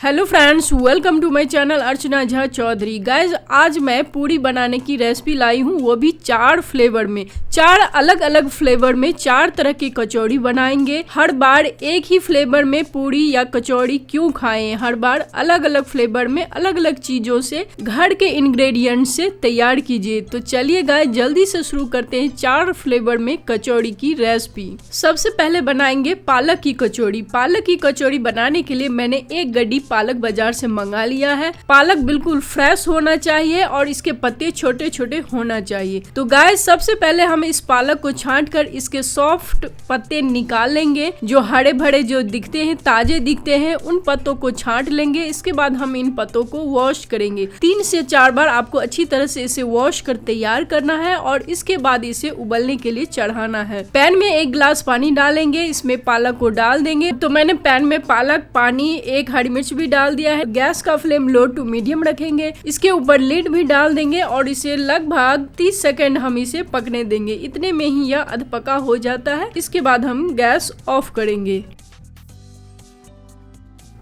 Hello friends, welcome to my channel Archana Jha Choudhary. Guys, आज मैं पूरी बनाने की रेसिपी लाई हूँ, वो भी 4 फ्लेवर में। 4 अलग अलग फ्लेवर में 4 तरह की कचौड़ी बनाएंगे। हर बार एक ही फ्लेवर में पूरी या कचौड़ी क्यों खाएं, हर बार अलग अलग फ्लेवर में अलग अलग चीजों से घर के इंग्रेडिएंट से तैयार कीजिए। तो चलिए गाइज, जल्दी से शुरू करते हैं 4 फ्लेवर में कचौड़ी की रेसिपी। सबसे पहले बनाएंगे पालक की कचौड़ी। पालक की कचौड़ी बनाने के लिए मैंने 1 गड्डी पालक बाजार से मंगा लिया है। पालक बिल्कुल फ्रेश होना चाहिए और इसके पत्ते छोटे छोटे होना चाहिए। तो गाइस, सबसे पहले हम इस पालक को छांट कर इसके सॉफ्ट पत्ते निकाल लेंगे। जो हरे भरे जो दिखते हैं, ताजे दिखते हैं, उन पत्तों को छांट लेंगे। इसके बाद हम इन पत्तों को वॉश करेंगे। 3 से 4 बार आपको अच्छी तरह से इसे वॉश कर तैयार करना है और इसके बाद इसे उबलने के लिए चढ़ाना है। पैन में 1 गिलास पानी डालेंगे, इसमें पालक को डाल देंगे। तो मैंने पैन में पालक, पानी, 1 हरी मिर्च भी डाल दिया है। गैस का फ्लेम लो टू मीडियम रखेंगे। इसके ऊपर लिड भी डाल देंगे और इसे लगभग 30 सेकंड हम इसे पकने देंगे। इतने में ही यह अधपका हो जाता है। इसके बाद हम गैस ऑफ करेंगे।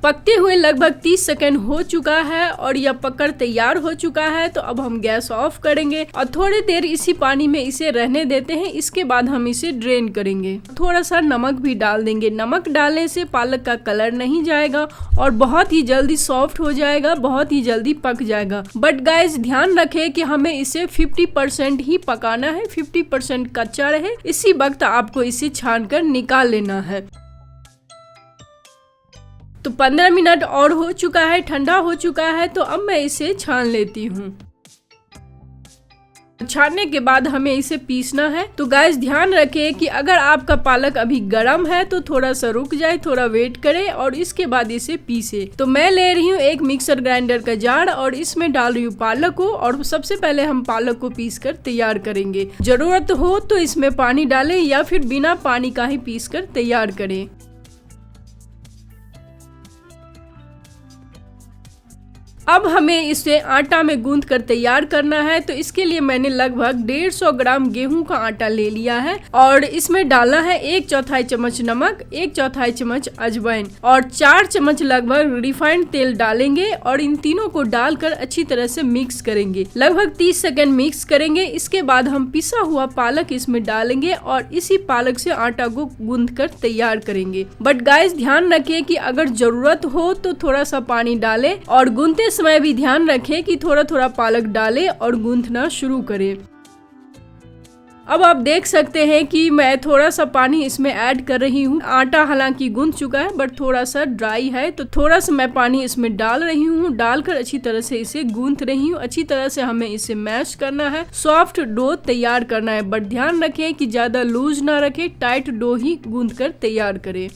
पकते हुए लगभग 30 सेकंड हो चुका है और यह पककर तैयार हो चुका है। तो अब हम गैस ऑफ करेंगे और थोड़ी देर इसी पानी में इसे रहने देते हैं। इसके बाद हम इसे ड्रेन करेंगे। थोड़ा सा नमक भी डाल देंगे। नमक डालने से पालक का कलर नहीं जाएगा और बहुत ही जल्दी सॉफ्ट हो जाएगा, बहुत ही जल्दी पक जाएगा। बट गाइस, ध्यान रखें कि हमें इसे 50% ही पकाना है, 50% कच्चा रहे। इसी वक्त आपको इसे छान कर निकाल लेना है। तो 15 मिनट और हो चुका है, ठंडा हो चुका है। तो अब मैं इसे छान लेती हूँ। छानने के बाद हमें इसे पीसना है। तो गाइस, ध्यान रखें कि अगर आपका पालक अभी गर्म है तो थोड़ा सा रुक जाए, थोड़ा वेट करें और इसके बाद इसे पीसे। तो मैं ले रही हूँ 1 मिक्सर ग्राइंडर का जार और इसमें डाल रही हूँ पालक को। और सबसे पहले हम पालक को पीस कर तैयार करेंगे। जरूरत हो तो इसमें पानी डालें या फिर बिना पानी का ही पीस कर तैयार करें। अब हमें इसे आटा में गूंथ कर तैयार करना है। तो इसके लिए मैंने लगभग 150 ग्राम गेहूं का आटा ले लिया है और इसमें डालना है 1/4 चम्मच नमक, 1/4 चम्मच अजवाइन और 4 चम्मच लगभग रिफाइंड तेल डालेंगे और इन तीनों को डालकर अच्छी तरह से मिक्स करेंगे। लगभग 30 सेकंड मिक्स करेंगे। इसके बाद हम पिसा हुआ पालक इसमें डालेंगे और इसी पालक से आटा को गूंथ कर तैयार करेंगे। बट गाइस, ध्यान रखिए कि अगर जरूरत हो तो थोड़ा सा पानी डालें और गूंथते समय भी ध्यान रखें कि थोड़ा थोड़ा पालक डालें और गूंथना शुरू करें। अब आप देख सकते हैं कि मैं थोड़ा सा पानी इसमें ऐड कर रही हूँ। आटा हालांकि गूंथ चुका है बट थोड़ा सा ड्राई है, तो थोड़ा सा मैं पानी इसमें डाल रही हूँ। डालकर अच्छी तरह से इसे गूंथ रही हूँ। अच्छी तरह से हमें इसे मैश करना है, सॉफ्ट डो तैयार करना है। बट ध्यान रखें कि ज्यादा लूज ना रखें, टाइट डो ही गूंथ कर तैयार करें।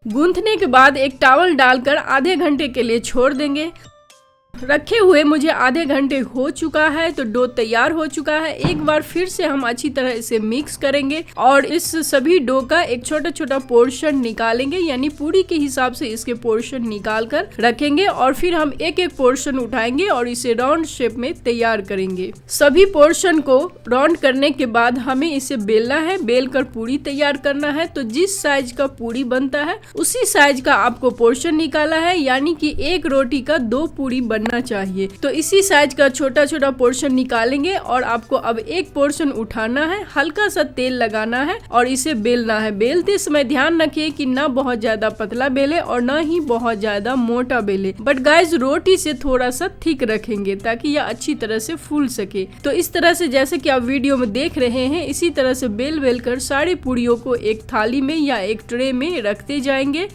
गूंथने के बाद एक टॉवल डालकर आधे घंटे के लिए छोड़ देंगे। रखे हुए मुझे आधे घंटे हो चुका है, तो डो तैयार हो चुका है। एक बार फिर से हम अच्छी तरह इसे मिक्स करेंगे और इस सभी डो का एक छोटा छोटा पोर्शन निकालेंगे, यानी पूरी के हिसाब से इसके पोर्शन निकाल कर रखेंगे और फिर हम एक एक पोर्शन उठाएंगे और इसे राउंड शेप में तैयार करेंगे। सभी पोर्शन को राउंड करने के बाद हमें इसे बेलना है, बेल कर पूरी तैयार करना है। तो जिस साइज का पूरी बनता है उसी साइज का आपको पोर्शन निकाला है, यानी कि 1 रोटी का 2 पूरी बनना चाहिए। तो इसी साइज का छोटा छोटा पोर्शन निकालेंगे और आपको अब एक पोर्शन उठाना है, हल्का सा तेल लगाना है और इसे बेलना है। बेलते समय ध्यान रखिए कि ना बहुत ज्यादा पतला बेले और ना ही बहुत ज्यादा मोटा बेले। बट गाइस, रोटी से थोड़ा सा थिक रखेंगे ताकि यह अच्छी तरह से फूल सके। तो इस तरह से जैसे कि आप वीडियो में देख रहे हैं, इसी तरह से बेल बेल कर सारी पूरियों को एक थाली में या एक ट्रे में रखते जाएंगे।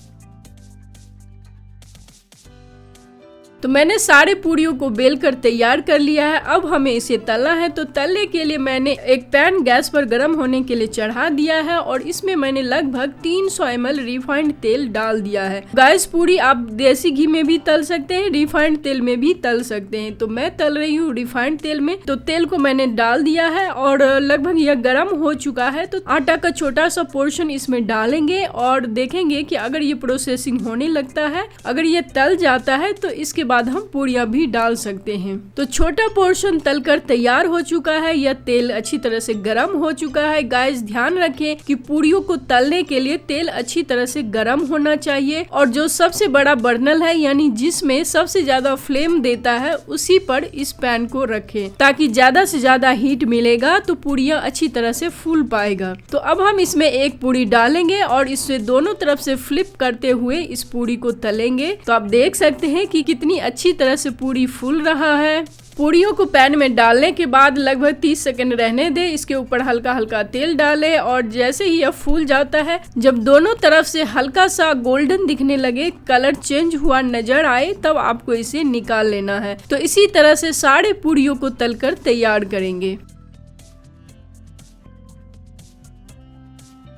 तो मैंने सारे पूरियों को बेल कर तैयार कर लिया है। अब हमें इसे तलना है। तो तलने के लिए मैंने एक पैन गैस पर गर्म होने के लिए चढ़ा दिया है और इसमें मैंने लगभग 300 ml रिफाइंड तेल डाल दिया है। गाइस, पूरी आप देसी घी में भी तल सकते हैं, रिफाइंड तेल में भी तल सकते हैं। तो मैं तल रही हूँ रिफाइंड तेल में। तो तेल को मैंने डाल दिया है और लगभग यह गर्म हो चुका है। तो आटा का छोटा सा पोर्शन इसमें डालेंगे और देखेंगे कि अगर ये प्रोसेसिंग होने लगता है, अगर ये तल जाता है तो इसके बाद हम पूड़ियाँ भी डाल सकते हैं। तो छोटा पोर्शन तलकर तैयार हो चुका है या तेल अच्छी तरह से गर्म हो चुका है। गाइस ध्यान रखें कि पूड़ियों को तलने के लिए तेल अच्छी तरह से गर्म होना चाहिए और जो सबसे बड़ा बर्नल है यानी जिसमें सबसे ज्यादा फ्लेम देता है उसी पर इस पैन को रखें ताकि ज्यादा से ज्यादा हीट मिलेगा तो पूड़ियाँ अच्छी तरह से फूल पाएगा। तो अब हम इसमें एक पूड़ी डालेंगे और इससे दोनों तरफ से फ्लिप करते हुए इस पूड़ी को तलेंगे। तो आप देख सकते हैं कि कितनी अच्छी तरह से पूड़ी फूल रहा है। पूड़ियों को पैन में डालने के बाद लगभग 30 सेकंड रहने दें। इसके ऊपर हल्का हल्का तेल डालें और जैसे ही यह फूल जाता है, जब दोनों तरफ से हल्का सा गोल्डन दिखने लगे, कलर चेंज हुआ नजर आए, तब आपको इसे निकाल लेना है। तो इसी तरह से सारे पूड़ियों को तलकर तैयार करेंगे।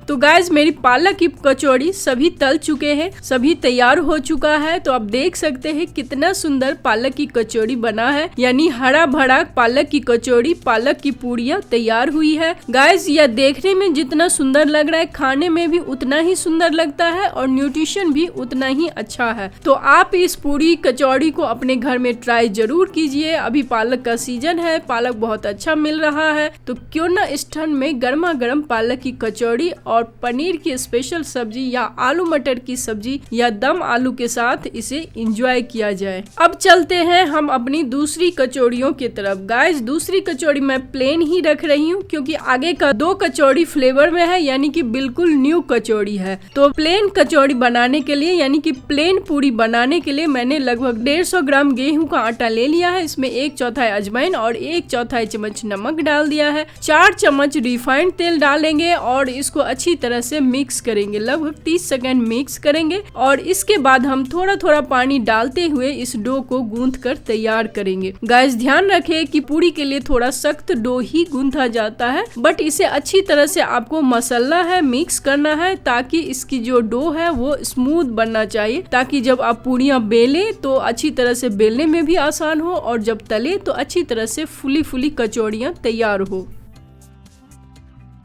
तो गाइज मेरी पालक की कचौड़ी सभी तल चुके हैं, सभी तैयार हो चुका है। तो आप देख सकते हैं कितना सुंदर पालक की कचौड़ी बना है, यानी हरा भरा पालक की कचौड़ी, पालक की पूड़ियाँ तैयार हुई है। गाइज यह देखने में जितना सुंदर लग रहा है, खाने में भी उतना ही सुंदर लगता है और न्यूट्रिशन भी उतना ही अच्छा है। तो आप इस पूड़ी कचौड़ी को अपने घर में ट्राई जरूर कीजिए। अभी पालक का सीजन है, पालक बहुत अच्छा मिल रहा है, तो क्यों ना इस ठंड में गर्मा गर्म पालक की कचौड़ी और पनीर की स्पेशल सब्जी या आलू मटर की सब्जी या दम आलू के साथ इसे एंजॉय किया जाए। अब चलते हैं हम अपनी दूसरी कचौड़ियों की तरफ। गाइस दूसरी कचौड़ी मैं प्लेन ही रख रही हूँ क्योंकि आगे का 2 कचौड़ी फ्लेवर में है, यानी कि बिल्कुल न्यू कचौड़ी है। तो प्लेन कचौड़ी बनाने के लिए यानी कि प्लेन पूरी बनाने के लिए मैंने लगभग 150 ग्राम गेहूं का आटा ले लिया है। इसमें 1/4 अजवाइन और 1/4 चम्मच नमक डाल दिया है। 4 चम्मच रिफाइंड तेल डालेंगे और इसको अच्छी तरह से मिक्स करेंगे। लगभग 30 सेकंड मिक्स करेंगे और इसके बाद हम थोड़ा थोड़ा पानी डालते हुए इस डो को गूंथ कर तैयार करेंगे। गाइस ध्यान रखें कि पूरी के लिए थोड़ा सख्त डो ही गूंथा जाता है, बट इसे अच्छी तरह से आपको मसलना है, मिक्स करना है ताकि इसकी जो डो है वो स्मूथ बनना चाहिए, ताकि जब आप पूड़ियाँ बेले तो अच्छी तरह से बेलने में भी आसान हो और जब तले तो अच्छी तरह से फुली फुली कचौड़ियाँ तैयार हो।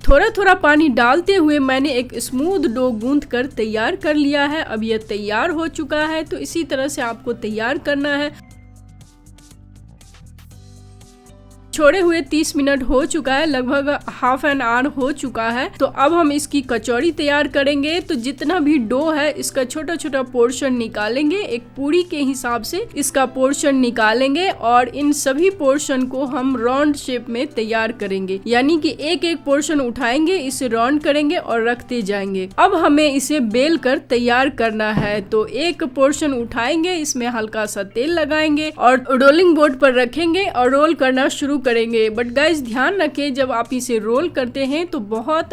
थोड़ा थोड़ा पानी डालते हुए मैंने एक स्मूथ डो गूंथ कर तैयार कर लिया है। अब यह तैयार हो चुका है, तो इसी तरह से आपको तैयार करना है। छोड़े हुए 30 मिनट हो चुका है, लगभग हाफ एन आवर हो चुका है। तो अब हम इसकी कचौड़ी तैयार करेंगे। तो जितना भी डो है इसका छोटा छोटा पोर्शन निकालेंगे, एक पूरी के हिसाब से इसका पोर्शन निकालेंगे और इन सभी पोर्शन को हम राउंड शेप में तैयार करेंगे, यानी कि एक एक पोर्शन उठाएंगे, इसे राउंड करेंगे और रखते जाएंगे। अब हमें इसे बेल कर तैयार करना है। तो एक पोर्शन उठाएंगे, इसमें हल्का सा तेल लगाएंगे और रोलिंग बोर्ड पर रखेंगे और रोल करना शुरू करेंगे। बट गाइस ध्यान रखें जब आप इसे रोल करते हैं तो बहुत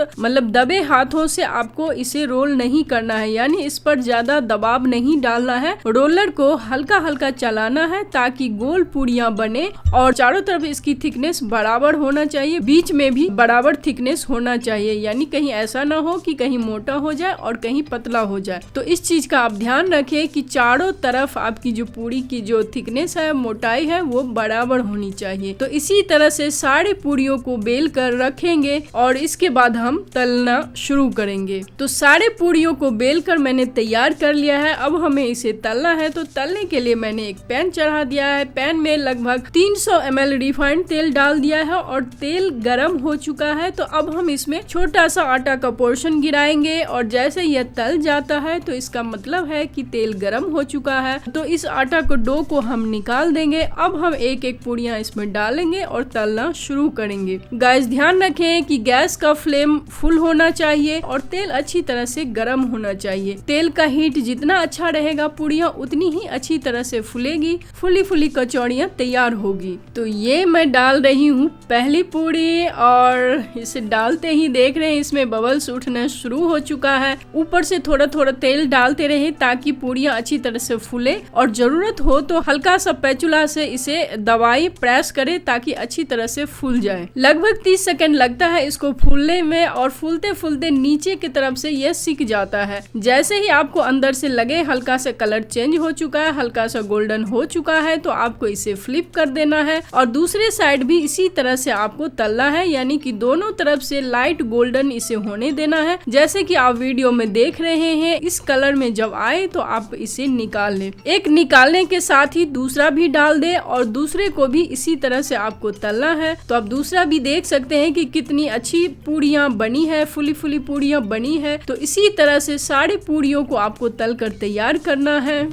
दबे हाथों से आपको इसे रोल नहीं करना है, यानी इस पर ज्यादा दबाव नहीं डालना है। रोलर को हल्का हल्का चलाना है ताकि गोल पूड़ियाँ बने और चारों तरफ इसकी थिकनेस बराबर होना चाहिए, बीच में भी बराबर थिकनेस होना चाहिए, यानी कहीं ऐसा ना हो कि कहीं मोटा हो जाए और कहीं पतला हो जाए। तो इस चीज का आप ध्यान रखें कि चारों तरफ आपकी जो पूड़ी की जो थिकनेस है, मोटाई है, वो बराबर होनी चाहिए। तो इसी तरह से सारे पूड़ियों को बेल कर रखेंगे और इसके बाद हम तलना शुरू करेंगे। तो सारे पूड़ियों को बेल कर मैंने तैयार कर लिया है। अब हमें इसे तलना है। तो तलने के लिए मैंने एक पैन चढ़ा दिया है। पैन में लगभग 300 ml रिफाइंड तेल डाल दिया है और तेल गर्म हो चुका है। तो अब हम इसमें छोटा सा आटा का पोर्शन गिराएंगे और जैसे यह तल जाता है तो इसका मतलब है कि तेल गर्म हो चुका है। तो इस आटा को डो को हम निकाल देंगे। अब हम एक एक पूड़ियाँ इसमें डालेंगे और तलना शुरू करेंगे। गाइस ध्यान रखें कि गैस का फ्लेम फुल होना चाहिए और तेल अच्छी तरह से गर्म होना चाहिए। तेल का हीट जितना अच्छा रहेगा पूड़ियाँ उतनी ही अच्छी तरह से फूलेगी, फुली फुली कचौड़ियाँ तैयार होगी। तो ये मैं डाल रही हूँ पहली पूड़ी और इसे डालते ही देख रहे हैं इसमें बबल्स उठना शुरू हो चुका है। ऊपर से थोड़ा थोड़ा तेल डालते रहे ताकि पूड़ियाँ अच्छी तरह से फूले और जरूरत हो तो हल्का सा पैचुला से इसे दबाई प्रेस करे ताकि अच्छी तरह से फूल जाए। लगभग 30 सेकंड लगता है इसको फूलने में और फूलते फूलते नीचे की तरफ से यह सिक जाता है। जैसे ही आपको अंदर से लगे हल्का सा कलर चेंज हो चुका है, हल्का सा गोल्डन हो चुका है, तो आपको इसे फ्लिप कर देना है और दूसरे साइड भी इसी तरह से आपको तलना है, यानी कि दोनों तरफ से लाइट गोल्डन इसे होने देना है। जैसे कि आप वीडियो में देख रहे हैं, इस कलर में जब आए तो आप इसे निकाल लें। एक निकालने के साथ ही दूसरा भी डाल दे और दूसरे को भी इसी तरह से आपको तलना है। तो आप दूसरा भी देख सकते हैं कि कितनी अच्छी पूड़ियाँ बनी है, फुली फुली पूड़ियाँ बनी है। तो इसी तरह से सारी पूड़ियों को आपको तल कर तैयार करना है।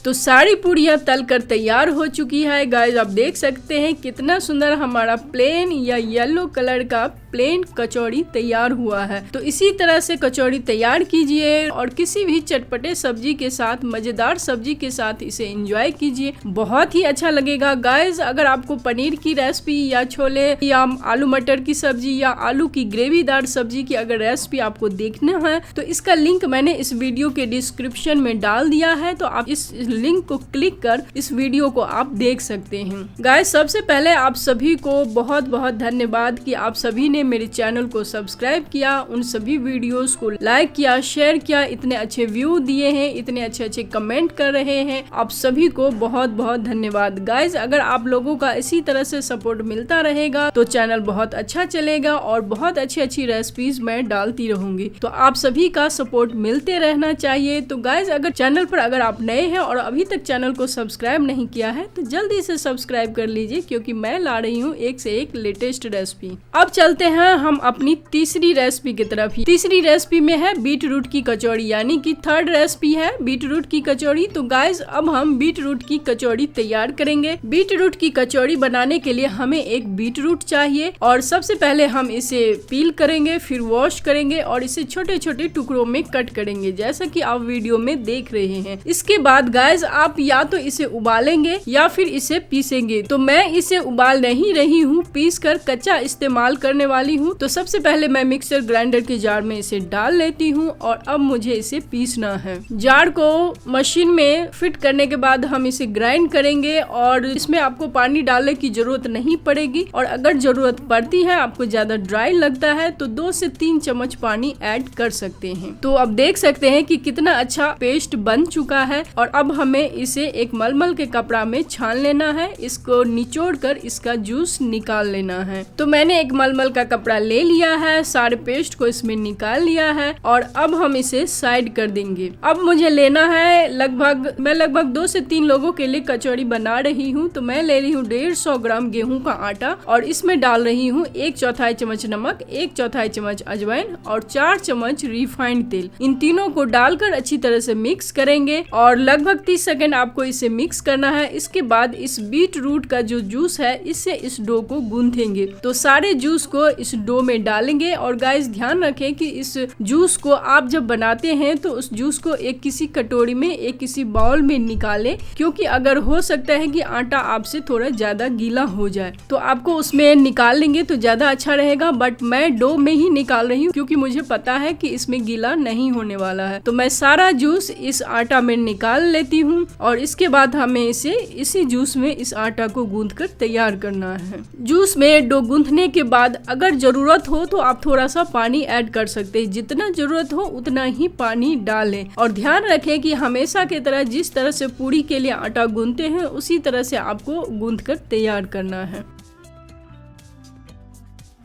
तो सारी पूड़ियाँ तल कर तैयार हो चुकी है गाइस। आप देख सकते हैं कितना सुंदर हमारा प्लेन या येलो कलर का प्लेन कचौड़ी तैयार हुआ है। तो इसी तरह से कचौड़ी तैयार कीजिए और किसी भी चटपटे सब्जी के साथ, मजेदार सब्जी के साथ इसे एंजॉय कीजिए, बहुत ही अच्छा लगेगा गाइस। अगर आपको पनीर की रेसिपी या छोले या आलू मटर की सब्जी या आलू की ग्रेवीदार सब्जी की अगर रेसिपी आपको देखना है तो इसका लिंक मैंने इस वीडियो के डिस्क्रिप्शन में डाल दिया है। तो आप इस लिंक को क्लिक कर इस वीडियो को आप देख सकते हैं। गाइस सबसे पहले आप सभी को बहुत बहुत धन्यवाद कि आप सभी ने मेरे चैनल को सब्सक्राइब किया, उन सभी वीडियोस को लाइक किया, शेयर किया, इतने अच्छे व्यू दिए हैं, इतने अच्छे अच्छे कमेंट कर रहे हैं। आप सभी को बहुत बहुत धन्यवाद गाइस। अगर आप लोगों का इसी तरह से सपोर्ट मिलता रहेगा तो चैनल बहुत अच्छा चलेगा और बहुत अच्छी अच्छी रेसिपीज मैं डालती रहूंगी। तो आप सभी का सपोर्ट मिलते रहना चाहिए। तो गाइस अगर चैनल पर अगर आप नए हैं और अभी तक चैनल को सब्सक्राइब नहीं किया है तो जल्दी से सब्सक्राइब कर लीजिए, क्योंकि मैं ला रही हूँ एक से एक लेटेस्ट रेसिपी। अब चलते हैं हम अपनी तीसरी रेसिपी की तरफ। तीसरी रेसिपी में है बीट रूट की कचौड़ी, यानी कि थर्ड रेसिपी है बीट रूट की कचौड़ी। तो गाइस अब हम बीट रूट की कचौड़ी तैयार करेंगे। बीट रूट की कचौड़ी बनाने के लिए हमें एक बीट रूट चाहिए और सबसे पहले हम इसे पील करेंगे, फिर वॉश करेंगे और इसे छोटे छोटे टुकड़ों में कट करेंगे, जैसा कि आप वीडियो में देख रहे हैं। इसके बाद गाइस आप या तो इसे उबालेंगे या फिर इसे पीसेंगे। तो मैं इसे उबाल नहीं रही हूँ, पीस कर कच्चा इस्तेमाल करने वाली हूँ। तो सबसे पहले मैं मिक्सर ग्राइंडर के जार में इसे डाल लेती हूँ और अब मुझे इसे पीसना है। जार को मशीन में फिट करने के बाद हम इसे ग्राइंड करेंगे और इसमें आपको पानी डालने की जरूरत नहीं पड़ेगी और अगर जरूरत पड़ती है, आपको ज्यादा ड्राई लगता है तो 2 से 3 चम्मच पानी ऐड कर सकते हैं। तो अब देख सकते हैं कि कितना अच्छा पेस्ट बन चुका है और अब हमें इसे एक मलमल के कपड़ा में छान लेना है। इसको निचोड़ कर इसका जूस निकाल लेना है। तो मैंने एक मलमल का कपड़ा ले लिया है, सारे पेस्ट को इसमें निकाल लिया है और अब हम इसे साइड कर देंगे। अब मुझे लेना है लगभग 2 से 3 लोगों के लिए कचौड़ी बना रही हूँ। तो मैं ले रही हूँ 150 ग्राम गेहूं का आटा और इसमें डाल रही हूँ 1/4 चम्मच नमक, 1/4 चम्मच अजवाइन और 4 चम्मच रिफाइंड तेल। इन तीनों को डालकर अच्छी तरह से मिक्स करेंगे और लगभग 30 सेकंड आपको इसे मिक्स करना है। इसके बाद इस बीट रूट का जो जूस है इससे इस डो को गूंथेंगे। तो सारे जूस को इस डो में डालेंगे और गाइस ध्यान रखें कि इस जूस को आप जब बनाते हैं तो उस जूस को एक किसी कटोरी में, एक किसी बाउल में निकालें, क्योंकि अगर हो सकता है कि आटा आपसे थोड़ा ज्यादा गीला हो जाए तो आपको उसमें निकाल लेंगे तो ज्यादा अच्छा रहेगा। बट मैं डो में ही निकाल रही हूँ क्योंकि मुझे पता है कि इसमें गीला नहीं होने वाला है। तो मैं सारा जूस इस आटा में निकाल लेती हूँ और इसके बाद हमें इसे इसी जूस में इस आटा को गूंथ कर तैयार करना है। जूस में डो गूंथने के बाद अगर जरूरत हो तो आप थोड़ा सा पानी ऐड कर सकते हैं, जितना जरूरत हो उतना ही पानी डालें और ध्यान रखें कि हमेशा की तरह जिस तरह से पूड़ी के लिए आटा गूंथते हैं उसी तरह से आपको गूंथ कर तैयार करना है।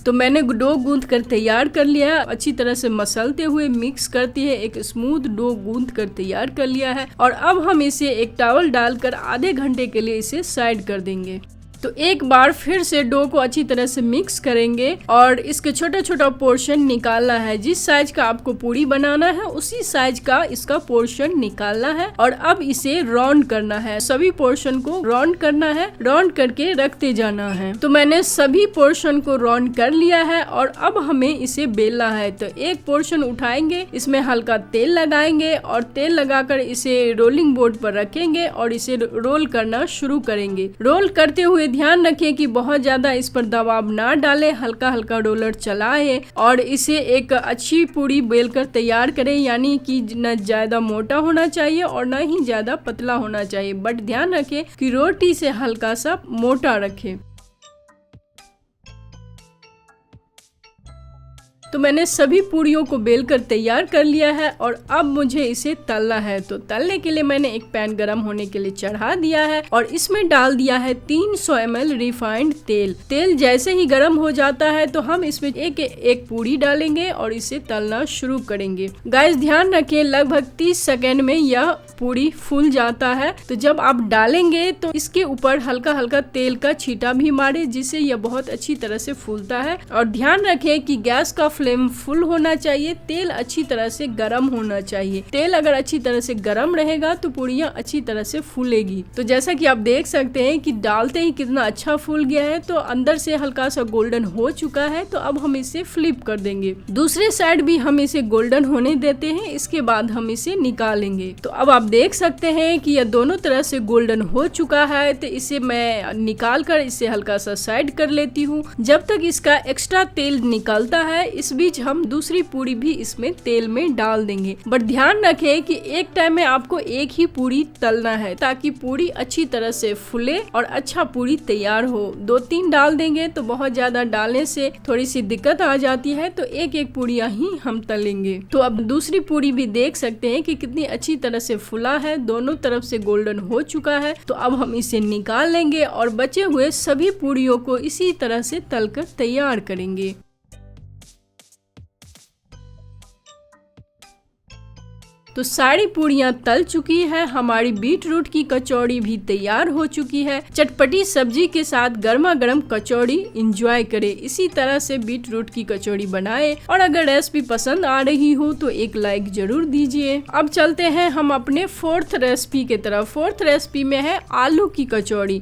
तो मैंने डो गूंथ कर तैयार कर लिया, अच्छी तरह से मसलते हुए मिक्स करती है एक स्मूथ डो गूंथ कर तैयार कर लिया है और अब हम इसे एक टॉवल डालकर आधे घंटे के लिए इसे साइड कर देंगे। तो एक बार फिर से डो को अच्छी तरह से मिक्स करेंगे और इसके छोटा छोटा पोर्शन निकालना है। जिस साइज का आपको पूरी बनाना है उसी साइज का इसका पोर्शन निकालना है और अब इसे राउंड करना है। सभी पोर्शन को राउंड करना है, राउंड करके रखते जाना है। तो मैंने सभी पोर्शन को राउंड कर लिया है और अब हमें इसे बेलना है। तो एक पोर्शन उठाएंगे, इसमें हल्का तेल लगाएंगे और तेल लगाकर इसे रोलिंग बोर्ड पर रखेंगे और इसे रोल करना शुरू करेंगे। रोल करते हुए ध्यान रखें कि बहुत ज्यादा इस पर दबाव ना डालें, हल्का हल्का रोलर चलाएं और इसे एक अच्छी पूरी बेलकर तैयार करें, यानी कि न ज्यादा मोटा होना चाहिए और न ही ज्यादा पतला होना चाहिए, बट ध्यान रखें कि रोटी से हल्का सा मोटा रखें। तो मैंने सभी पूरियों को बेलकर तैयार कर लिया है और अब मुझे इसे तलना है। तो तलने के लिए मैंने एक पैन गरम होने के लिए चढ़ा दिया है और इसमें डाल दिया है 300 ml रिफाइंड तेल। तेल जैसे ही गरम हो जाता है तो हम इसमें एक एक पूरी डालेंगे और इसे तलना शुरू करेंगे। गाइस ध्यान रखें, लगभग 30 सेकेंड में यह पूरी फूल जाता है। तो जब आप डालेंगे तो इसके ऊपर हल्का हल्का तेल का छींटा भी मारे, जिससे यह बहुत अच्छी तरह से फूलता है। और ध्यान रखें कि गैस का फ्लेम फुल होना चाहिए, तेल अच्छी तरह से गरम होना चाहिए। तेल अगर अच्छी तरह से गरम रहेगा तो पूरियां अच्छी तरह से फूलेगी। तो जैसा कि आप देख सकते हैं कि डालते ही कितना अच्छा फूल गया है, तो अंदर से हल्का सा गोल्डन हो चुका है। तो अब हम इसे फ्लिप कर देंगे, दूसरे साइड भी हम इसे गोल्डन होने देते हैं, इसके बाद हम इसे निकालेंगे। तो अब आप देख सकते हैं कि यह दोनों तरह से गोल्डन हो चुका है। तो इसे मैं निकाल कर इसे हल्का सा साइड कर लेती हूँ। जब तक इसका एक्स्ट्रा तेल निकलता है, इस बीच हम दूसरी पूरी भी इसमें तेल में डाल देंगे। बट ध्यान रखें कि एक टाइम में आपको एक ही पूरी तलना है, ताकि पूरी अच्छी तरह से फूले और अच्छा पूरी तैयार हो। 2-3 डाल देंगे तो बहुत ज्यादा डालने से थोड़ी सी दिक्कत आ जाती है, तो एक एक पूरियां ही हम तलेंगे। तो अब दूसरी पूरी भी देख सकते हैं कि कितनी अच्छी तरह से फुला है, दोनों तरफ से गोल्डन हो चुका है। तो अब हम इसे निकाल लेंगे और बचे हुए सभी पूरियों को इसी तरह से तलकर तैयार करेंगे। तो सारी पूरियां तल चुकी है, हमारी बीट रूट की कचौड़ी भी तैयार हो चुकी है। चटपटी सब्जी के साथ गर्मा गर्म कचौड़ी एंजॉय करें। इसी तरह से बीट रूट की कचौड़ी बनाएं और अगर रेसिपी पसंद आ रही हो तो एक लाइक जरूर दीजिए। अब चलते हैं हम अपने 4th रेसिपी की तरफ। 4th रेसिपी में है आलू की कचौड़ी।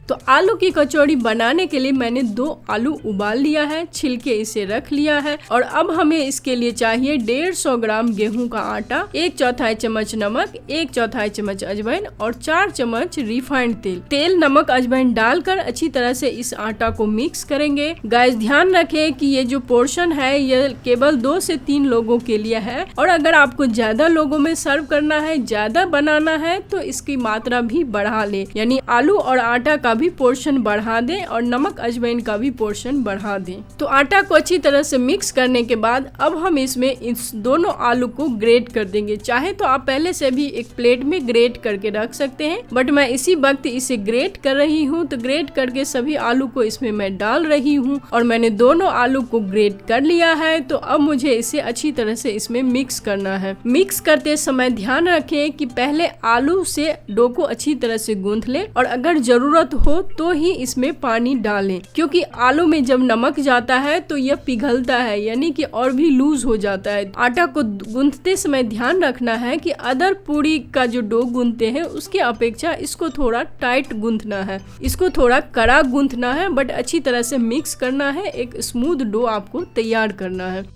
तो आलू की कचौड़ी बनाने के लिए मैंने 2 आलू उबाल लिया है, छिलके इसे रख लिया है और अब हमें इसके लिए चाहिए 150 ग्राम गेहूं का आटा, 1/4 चम्मच नमक, 1/4 चम्मच अजवाइन और 4 चम्मच रिफाइंड तेल। तेल, नमक, अजवाइन डालकर अच्छी तरह से इस आटा को मिक्स करेंगे। गाइस ध्यान रखें कि ये जो पोर्शन है ये केवल 2 से 3 लोगों के लिए है और अगर आपको ज्यादा लोगों में सर्व करना है, ज्यादा बनाना है तो इसकी मात्रा भी बढ़ा ले, यानी आलू और आटा का भी पोर्शन बढ़ा दें और नमक अजवाइन का भी पोर्शन बढ़ा दें। तो आटा को अच्छी तरह से मिक्स करने के बाद अब हम इसमें इस दोनों आलू को ग्रेट कर देंगे। चाहे तो आप पहले से भी एक प्लेट में ग्रेट करके रख सकते हैं, बट मैं इसी वक्त इसे ग्रेट कर रही हूँ। तो ग्रेट करके सभी आलू को इसमें मैं डाल रही हूँ और मैंने दोनों आलू को ग्रेट कर लिया है। तो अब मुझे इसे अच्छी तरह से इसमें मिक्स करना है। मिक्स करते समय ध्यान रखें कि पहले आलू से डो को अच्छी तरह से गूंथ ले और अगर जरूरत हो तो ही इसमें पानी डालें, क्योंकि आलू में जब नमक जाता है तो यह पिघलता है, यानी कि और भी लूज हो जाता है। आटा को गूंथते समय ध्यान रखना है कि अदर पूरी का जो डो गूंथते हैं उसके अपेक्षा इसको थोड़ा टाइट गूंथना है, इसको थोड़ा कड़ा गूंथना है, बट अच्छी तरह से मिक्स करना है। एक स्मूथ डो आपको तैयार करना है।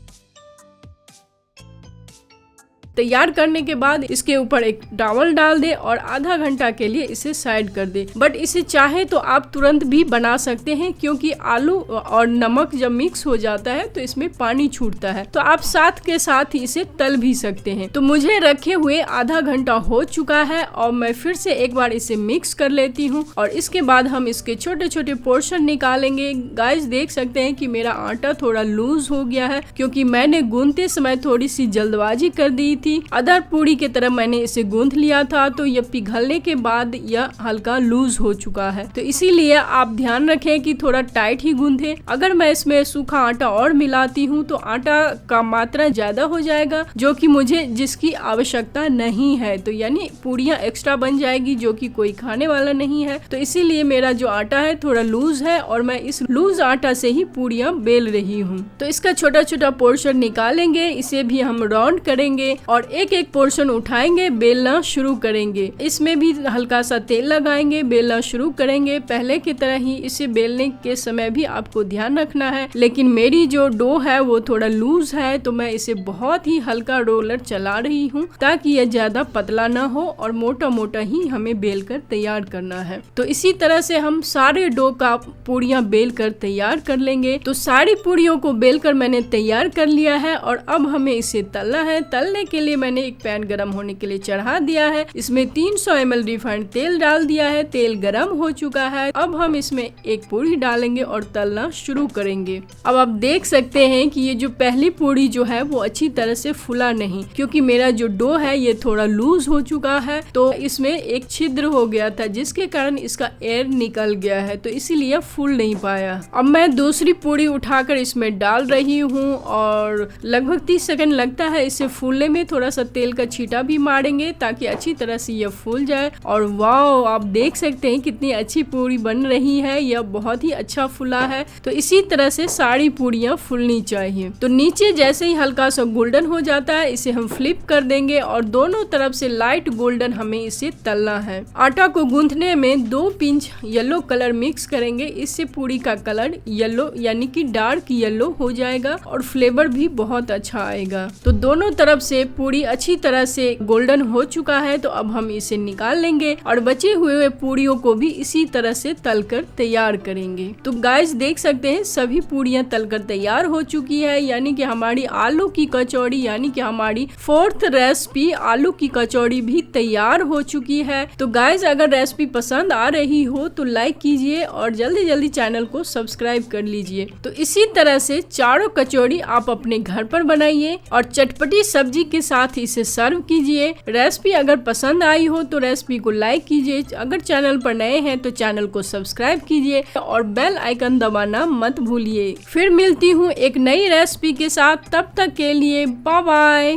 तैयार करने के बाद इसके ऊपर एक टॉवल डाल दे और आधा घंटा के लिए इसे साइड कर दे। बट इसे चाहे तो आप तुरंत भी बना सकते हैं, क्योंकि आलू और नमक जब मिक्स हो जाता है तो इसमें पानी छूटता है, तो आप साथ के साथ ही इसे तल भी सकते हैं। तो मुझे रखे हुए आधा घंटा हो चुका है और मैं फिर से एक बार इसे मिक्स कर लेती हूँ और इसके बाद हम इसके छोटे छोटे पोर्शन निकालेंगे। गाइस देख सकते हैं कि मेरा आटा थोड़ा लूज हो गया है, क्योंकि मैंने गूंथते समय थोड़ी सी जल्दबाजी कर दी थी। अदर पूरी की तरह मैंने इसे गूंथ लिया था, तो यह पिघलने के बाद यह हल्का लूज हो चुका है। तो इसीलिए आप ध्यान रखें कि थोड़ा टाइट ही गूंथे। अगर मैं इसमें सूखा आटा और मिलाती हूँ तो आटा का मात्रा ज्यादा हो जाएगा, जो कि मुझे जिसकी आवश्यकता नहीं है। तो यानी पूरियां एक्स्ट्रा बन जाएगी, जो कि कोई खाने वाला नहीं है। तो इसीलिए मेरा जो आटा है थोड़ा लूज है और मैं इस लूज आटा से ही पूरियां बेल रही हूँ। तो इसका छोटा छोटा पोर्शन निकालेंगे, इसे भी हम राउंड करेंगे और एक एक पोर्शन उठाएंगे, बेलना शुरू करेंगे। इसमें भी हल्का सा तेल लगाएंगे, बेलना शुरू करेंगे। पहले की तरह ही इसे बेलने के समय भी आपको ध्यान रखना है, लेकिन मेरी जो डो है वो थोड़ा लूज है, तो मैं इसे बहुत ही हल्का रोलर चला रही हूँ ताकि यह ज्यादा पतला ना हो और मोटा मोटा ही हमें बेल कर तैयार करना है। तो इसी तरह से हम सारे डो का पूड़ियाँ बेल कर तैयार कर लेंगे। तो सारी पूड़ियों को बेल कर मैंने तैयार कर लिया है और अब हमें इसे तलना है। तलने के लिए मैंने एक पैन गरम होने के लिए चढ़ा दिया है। इसमें 300 ml रिफाइंड तेल डाल दिया है। तेल गरम हो चुका है। अब हम इसमें एक पूड़ी डालेंगे और तलना शुरू करेंगे। अब आप देख सकते हैं कि ये जो पहली पूड़ी जो है वो अच्छी तरह से फूला नहीं, क्योंकि मेरा जो डो है ये थोड़ा लूज हो चुका है, तो इसमें एक छिद्र हो गया था जिसके कारण इसका एयर निकल गया है, तो इसीलिए फूल नहीं पाया। अब मैं दूसरी पूड़ी उठाकर इसमें डाल रही हूँ और लगभग 30 सेकंड लगता है इसे फूलने में। थोड़ा सा तेल का छींटा भी मारेंगे ताकि अच्छी तरह से यह फूल जाए। और वाओ, आप देख सकते हैं कितनी अच्छी पूड़ी बन रही है, यह बहुत ही अच्छा फूला है। तो इसी तरह से सारी पूड़ियाँ फूलनी चाहिए। तो नीचे जैसे ही हल्का सा गोल्डन हो जाता है इसे हम फ्लिप कर देंगे और दोनों तरफ से लाइट गोल्डन हमें इसे तलना है। आटा को गूंथने में 2 पिंच येलो कलर मिक्स करेंगे, इससे पूड़ी का कलर येलो यानी कि डार्क येलो हो जाएगा और फ्लेवर भी बहुत अच्छा आएगा। तो दोनों तरफ से पूड़ी अच्छी तरह से गोल्डन हो चुका है, तो अब हम इसे निकाल लेंगे और बचे हुए पूड़ियों को भी इसी तरह से तलकर तैयार करेंगे। तो गाइस देख सकते हैं सभी पूड़ियाँ तलकर तैयार हो चुकी है, यानी कि हमारी आलू की कचौड़ी यानी कि हमारी 4th रेसिपी आलू की कचौड़ी भी तैयार हो चुकी है। तो गाइस अगर रेसिपी पसंद आ रही हो तो लाइक कीजिए और जल्दी जल्दी चैनल को सब्सक्राइब कर लीजिए। तो इसी तरह से चारों कचौड़ी आप अपने घर पर बनाइए और चटपटी सब्जी के साथ इसे सर्व कीजिए। रेसिपी अगर पसंद आई हो तो रेसिपी को लाइक कीजिए। अगर चैनल पर नए हैं तो चैनल को सब्सक्राइब कीजिए और बेल आइकन दबाना मत भूलिए। फिर मिलती हूँ एक नई रेसिपी के साथ, तब तक के लिए बाय बाय।